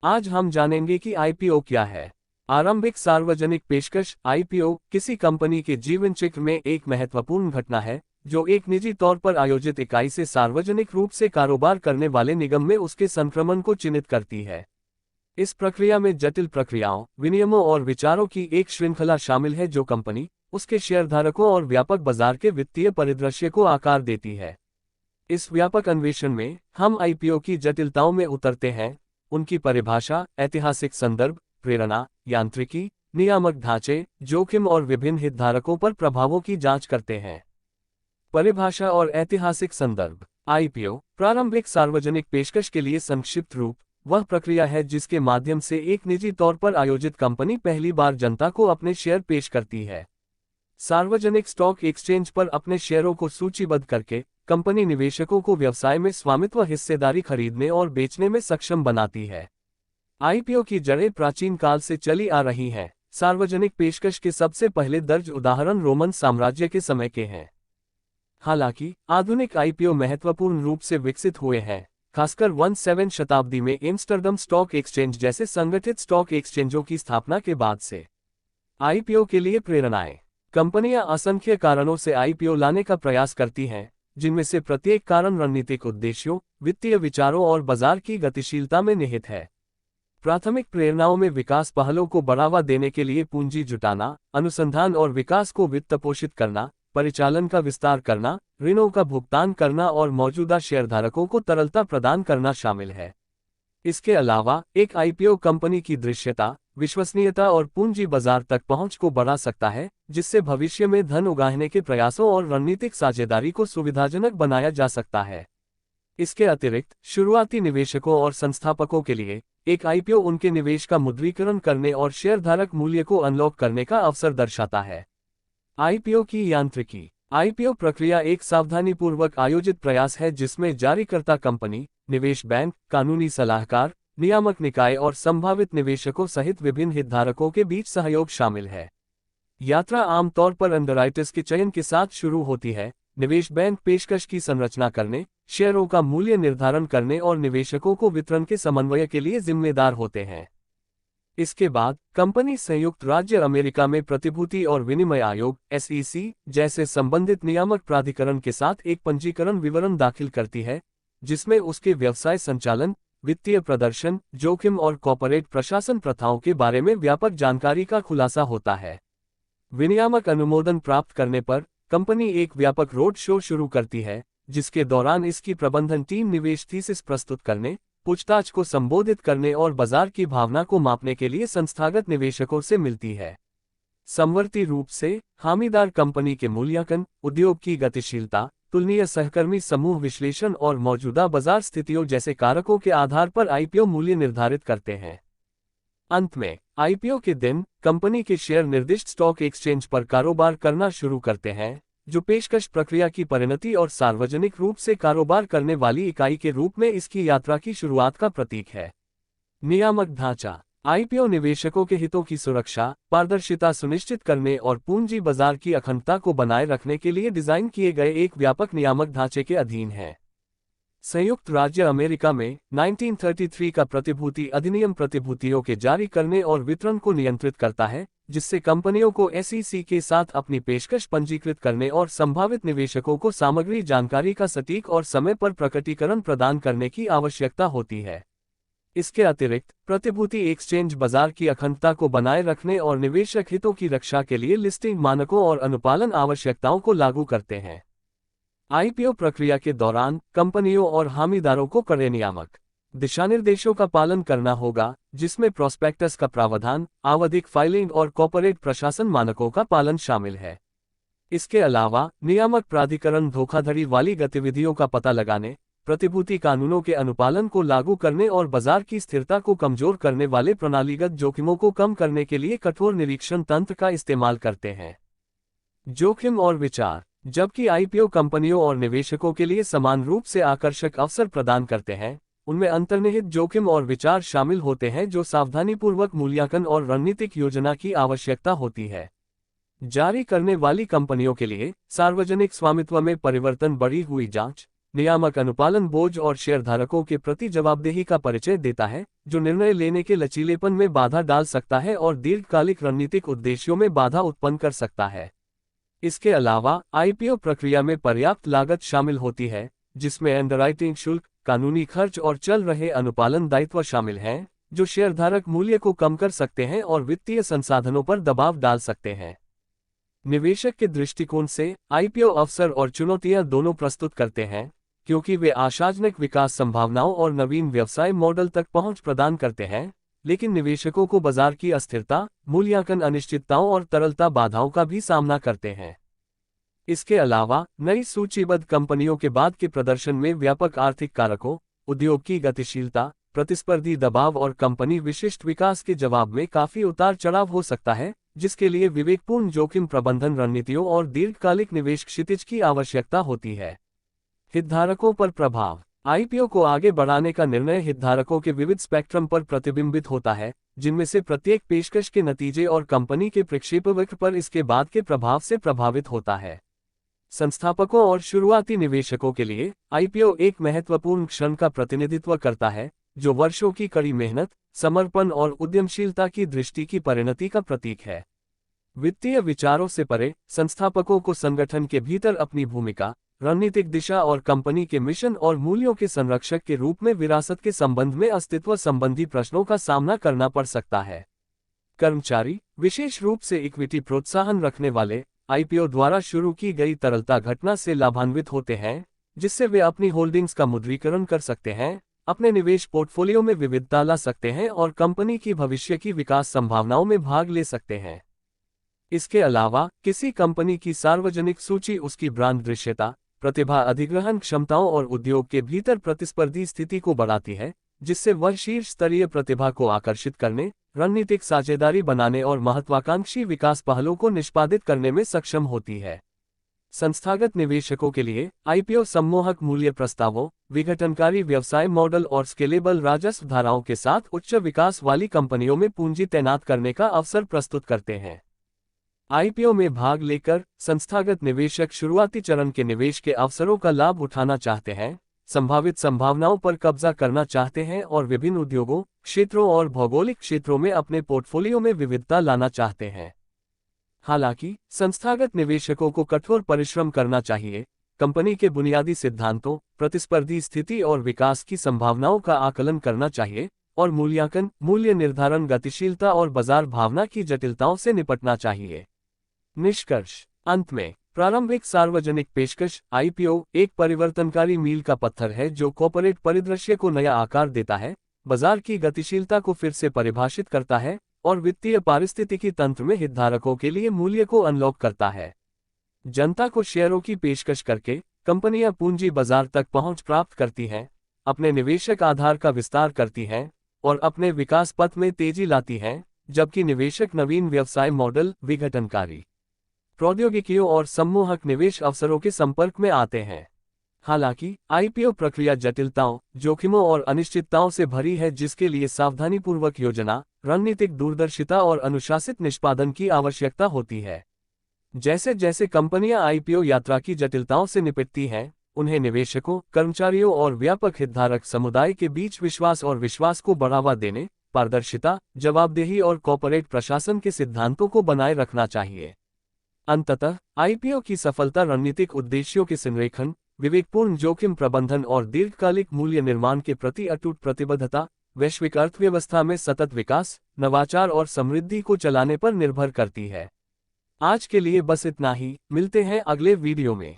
आज हम जानेंगे कि आईपीओ क्या है। आरंभिक सार्वजनिक पेशकश आईपीओ किसी कंपनी के जीवन चक्र में एक महत्वपूर्ण घटना है जो एक निजी तौर पर आयोजित इकाई से सार्वजनिक रूप से कारोबार करने वाले निगम में उसके संक्रमण को चिन्हित करती है। इस प्रक्रिया में जटिल प्रक्रियाओं, विनियमों और विचारों की एक श्रृंखला शामिल है जो कंपनी, उसके शेयरधारकों और व्यापक बाजार के वित्तीय परिदृश्य को आकार देती है। इस व्यापक अन्वेषण में हम आईपीओ की जटिलताओं में उतरते हैं, उनकी परिभाषा, ऐतिहासिक संदर्भ, प्रेरणा, यांत्रिकी, नियामक ढांचे, जोखिम और विभिन्न हितधारकों पर प्रभावों की जांच करते हैं। परिभाषा और ऐतिहासिक संदर्भ। आईपीओ प्रारंभिक सार्वजनिक पेशकश के लिए संक्षिप्त रूप वह प्रक्रिया है जिसके माध्यम से एक निजी तौर पर आयोजित कंपनी पहली बार जनता को अपने शेयर पेश करती है। सार्वजनिक स्टॉक एक्सचेंज पर अपने शेयरों को सूचीबद्ध करके कंपनी निवेशकों को व्यवसाय में स्वामित्व हिस्सेदारी खरीदने और बेचने में सक्षम बनाती है। आईपीओ की जड़ें प्राचीन काल से चली आ रही हैं। सार्वजनिक पेशकश के सबसे पहले दर्ज उदाहरण रोमन साम्राज्य के समय के हैं। हालांकि आधुनिक आईपीओ महत्वपूर्ण रूप से विकसित हुए हैं, खासकर 17वीं शताब्दी में एम्स्टर्डम स्टॉक एक्सचेंज जैसे संगठित स्टॉक एक्सचेंजों की स्थापना के बाद से। आईपीओ के लिए प्रेरणाएं। कंपनियां असंख्य कारणों से आईपीओ लाने का प्रयास करती हैं, जिनमें से प्रत्येक कारण रणनीतिक उद्देश्यों, वित्तीय विचारों और बाजार की गतिशीलता में निहित है। प्राथमिक प्रेरणाओं में विकास पहलों को बढ़ावा देने के लिए पूंजी जुटाना, अनुसंधान और विकास को वित्त पोषित करना, परिचालन का विस्तार करना, ऋणों का भुगतान करना और मौजूदा शेयरधारकों को तरलता प्रदान करना शामिल है। इसके अलावा एक आईपीओ कंपनी की दृश्यता, विश्वसनीयता और पूंजी बाजार तक पहुंच को बढ़ा सकता है, जिससे भविष्य में धन उगाहने के प्रयासों और रणनीतिक साझेदारी को सुविधाजनक बनाया जा सकता है। इसके अतिरिक्त शुरुआती निवेशकों और संस्थापकों के लिए एक आईपीओ उनके निवेश का मुद्रीकरण करने और शेयरधारक मूल्य को अनलॉक करने का अवसर दर्शाता है। आईपीओ की यांत्रिकी। आईपीओ प्रक्रिया एक सावधानीपूर्वक आयोजित प्रयास है जिसमें जारीकर्ता कंपनी, निवेश बैंक, कानूनी सलाहकार, नियामक निकाय और संभावित निवेशकों सहित विभिन्न हितधारकों के बीच सहयोग शामिल है। यात्रा आमतौर पर अंडरराइटर्स के चयन के साथ शुरू होती है। निवेश बैंक पेशकश की संरचना करने, शेयरों का मूल्य निर्धारण करने और निवेशकों को वितरण के समन्वय के लिए जिम्मेदार होते हैं। इसके बाद कंपनी संयुक्त राज्य अमेरिका में प्रतिभूति और विनिमय आयोग (SEC) जैसे संबंधित नियामक प्राधिकरण के साथ एक पंजीकरण विवरण दाखिल करती है, जिसमें उसके व्यवसाय संचालन, वित्तीय प्रदर्शन, जोखिम और कॉर्पोरेट प्रशासन प्रथाओं के बारे में व्यापक जानकारी का खुलासा होता है। विनियामक अनुमोदन प्राप्त करने पर कंपनी एक व्यापक रोड शो शुरू करती है, जिसके दौरान इसकी प्रबंधन टीम निवेश थीसिस प्रस्तुत करने, पूछताछ को संबोधित करने और बाजार की भावना को मापने के लिए संस्थागत निवेशकों से मिलती है। समवर्ती रूप से हामीदार कंपनी के मूल्यांकन, उद्योग की गतिशीलता, तुलनीय सहकर्मी समूह विश्लेषण और मौजूदा बाजार स्थितियों जैसे कारकों के आधार पर आईपीओ मूल्य निर्धारित करते हैं। अंत में आईपीओ के दिन कंपनी के शेयर निर्दिष्ट स्टॉक एक्सचेंज पर कारोबार करना शुरू करते हैं, जो पेशकश प्रक्रिया की परिणति और सार्वजनिक रूप से कारोबार करने वाली इकाई के रूप में इसकी यात्रा की शुरुआत का प्रतीक है। नियामक ढांचा। आईपीओ निवेशकों के हितों की सुरक्षा, पारदर्शिता सुनिश्चित करने और पूंजी बाजार की अखंडता को बनाए रखने के लिए डिजाइन किए गए एक व्यापक नियामक ढांचे के अधीन है। संयुक्त राज्य अमेरिका में 1933 का प्रतिभूति अधिनियम प्रतिभूतियों के जारी करने और वितरण को नियंत्रित करता है, जिससे कंपनियों को SEC के साथ अपनी पेशकश पंजीकृत करने और संभावित निवेशकों को सामग्री जानकारी का सटीक और समय पर प्रकटीकरण प्रदान करने की आवश्यकता होती है। इसके अतिरिक्त प्रतिभूति एक्सचेंज बाजार की अखंडता को बनाए रखने और निवेशक हितों की रक्षा के लिए लिस्टिंग मानकों और अनुपालन आवश्यकताओं को लागू करते हैं। आईपीओ प्रक्रिया के दौरान कंपनियों और हामीदारों को कड़े नियामक दिशानिर्देशों का पालन करना होगा, जिसमें प्रोस्पेक्टस का प्रावधान, आवधिक फाइलिंग और कॉर्पोरेट प्रशासन मानकों का पालन शामिल है। इसके अलावा नियामक प्राधिकरण धोखाधड़ी वाली गतिविधियों का पता लगाने, प्रतिभूति कानूनों के अनुपालन को लागू करने और बाजार की स्थिरता को कमजोर करने वाले प्रणालीगत जोखिमों को कम करने के लिए कठोर निरीक्षण तंत्र का इस्तेमाल करते हैं। जोखिम और विचार। जबकि आईपीओ कंपनियों और निवेशकों के लिए समान रूप से आकर्षक अवसर प्रदान करते हैं, उनमें अंतर्निहित जोखिम और विचार शामिल होते हैं जो सावधानीपूर्वक मूल्यांकन और रणनीतिक योजना की आवश्यकता होती है। जारी करने वाली कंपनियों के लिए सार्वजनिक स्वामित्व में परिवर्तन, बढ़ी हुई जांच, नियामक अनुपालन बोझ और शेयरधारकों के प्रति जवाबदेही का परिचय देता है, जो निर्णय लेने के लचीलेपन में बाधा डाल सकता है और दीर्घकालिक रणनीतिक उद्देश्यों में बाधा उत्पन्न कर सकता है। इसके अलावा आईपीओ प्रक्रिया में पर्याप्त लागत शामिल होती है, जिसमें अंडरराइटिंग शुल्क, कानूनी खर्च और चल रहे अनुपालन दायित्व शामिल हैं, जो शेयरधारक मूल्य को कम कर सकते हैं और वित्तीय संसाधनों पर दबाव डाल सकते हैं। निवेशक के दृष्टिकोण से आईपीओ अवसर और चुनौतियां दोनों प्रस्तुत करते हैं, क्योंकि वे आशाजनक विकास संभावनाओं और नवीन व्यवसाय मॉडल तक पहुंच प्रदान करते हैं, लेकिन निवेशकों को बाजार की अस्थिरता, मूल्यांकन अनिश्चितताओं और तरलता बाधाओं का भी सामना करते हैं। इसके अलावा नई सूचीबद्ध कंपनियों के बाद के प्रदर्शन में व्यापक आर्थिक कारकों, उद्योग की गतिशीलता, प्रतिस्पर्धी दबाव और कंपनी विशिष्ट विकास के जवाब में काफी उतार चढ़ाव हो सकता है, जिसके लिए विवेकपूर्ण जोखिम प्रबंधन रणनीतियों और दीर्घकालिक निवेश क्षितिज की आवश्यकता होती है। हितधारकों पर प्रभाव। आईपीओ को आगे बढ़ाने का निर्णय हितधारकों के विविध स्पेक्ट्रम पर प्रतिबिंबित होता है, जिनमें से प्रत्येक पेशकश के नतीजे और कंपनी के प्रक्षेपवक्र पर इसके बाद के प्रभाव से प्रभावित होता है। संस्थापकों और शुरुआती निवेशकों के लिए आईपीओ एक महत्वपूर्ण क्षण का प्रतिनिधित्व करता है, जो वर्षों की कड़ी मेहनत, समर्पण और उद्यमशीलता की दृष्टि की परिणति का प्रतीक है। वित्तीय विचारों से परे, संस्थापकों को संगठन के भीतर अपनी भूमिका, रणनीतिक दिशा और कंपनी के मिशन और मूल्यों के संरक्षक के रूप में विरासत के संबंध में अस्तित्व संबंधी प्रश्नों का सामना करना पड़ सकता है। कर्मचारी, विशेष रूप से इक्विटी प्रोत्साहन रखने वाले, आईपीओ द्वारा शुरू की गई तरलता घटना से लाभान्वित होते हैं, जिससे वे अपनी होल्डिंग्स का मुद्रीकरण कर सकते हैं, अपने निवेश पोर्टफोलियो में विविधता ला सकते हैं और कंपनी की भविष्य की विकास संभावनाओं में भाग ले सकते हैं। इसके अलावा किसी कंपनी की सार्वजनिक सूची उसकी ब्रांड दृश्यता, प्रतिभा अधिग्रहण क्षमताओं और उद्योग के भीतर प्रतिस्पर्धी स्थिति को बढ़ाती है, जिससे वह शीर्ष स्तरीय प्रतिभा को आकर्षित करने, रणनीतिक साझेदारी बनाने और महत्वाकांक्षी विकास पहलों को निष्पादित करने में सक्षम होती है। संस्थागत निवेशकों के लिए आईपीओ सम्मोहक मूल्य प्रस्तावों, विघटनकारी व्यवसाय मॉडल और स्केलेबल राजस्व धाराओं के साथ उच्च विकास वाली कंपनियों में पूंजी तैनात करने का अवसर प्रस्तुत करते हैं। आईपीओ में भाग लेकर संस्थागत निवेशक शुरुआती चरण के निवेश के अवसरों का लाभ उठाना चाहते हैं, संभावित संभावनाओं पर कब्जा करना चाहते हैं और विभिन्न उद्योगों, क्षेत्रों और भौगोलिक क्षेत्रों में अपने पोर्टफोलियो में विविधता लाना चाहते हैं। हालांकि संस्थागत निवेशकों को कठोर परिश्रम करना चाहिए, कंपनी के बुनियादी सिद्धांतों, प्रतिस्पर्धी स्थिति और विकास की संभावनाओं का आकलन करना चाहिए और मूल्यांकन, मूल्य निर्धारण, गतिशीलता और बाजार भावना की जटिलताओं से निपटना चाहिए। निष्कर्ष। अंत में, प्रारंभिक सार्वजनिक पेशकश आईपीओ एक परिवर्तनकारी मील का पत्थर है जो कॉर्पोरेट परिदृश्य को नया आकार देता है, बाजार की गतिशीलता को फिर से परिभाषित करता है और वित्तीय पारिस्थितिकी तंत्र में हितधारकों के लिए मूल्य को अनलॉक करता है। जनता को शेयरों की पेशकश करके कंपनियां पूंजी बाजार तक पहुंच प्राप्त करती हैं, अपने निवेशक आधार का विस्तार करती हैं और अपने विकास पथ में तेजी लाती हैं, जबकि निवेशक नवीन व्यवसाय मॉडल, विघटनकारी प्रौद्योगिकियों और सम्मोहक निवेश अवसरों के संपर्क में आते हैं। हालांकि आईपीओ प्रक्रिया जटिलताओं, जोखिमों और अनिश्चितताओं से भरी है, जिसके लिए सावधानीपूर्वक योजना, रणनीतिक दूरदर्शिता और अनुशासित निष्पादन की आवश्यकता होती है। जैसे जैसे कंपनियां आईपीओ यात्रा की जटिलताओं से निपटती हैं, उन्हें निवेशकों, कर्मचारियों और व्यापक हितधारक समुदाय के बीच विश्वास और विश्वास को बढ़ावा देने, पारदर्शिता, जवाबदेही और कॉर्पोरेट प्रशासन के सिद्धांतों को बनाए रखना चाहिए। अंततः आईपीओ की सफलता रणनीतिक उद्देश्यों के संरेखन, विवेकपूर्ण जोखिम प्रबंधन और दीर्घकालिक मूल्य निर्माण के प्रति अटूट प्रतिबद्धता, वैश्विक अर्थव्यवस्था में सतत विकास, नवाचार और समृद्धि को चलाने पर निर्भर करती है। आज के लिए बस इतना ही, मिलते हैं अगले वीडियो में।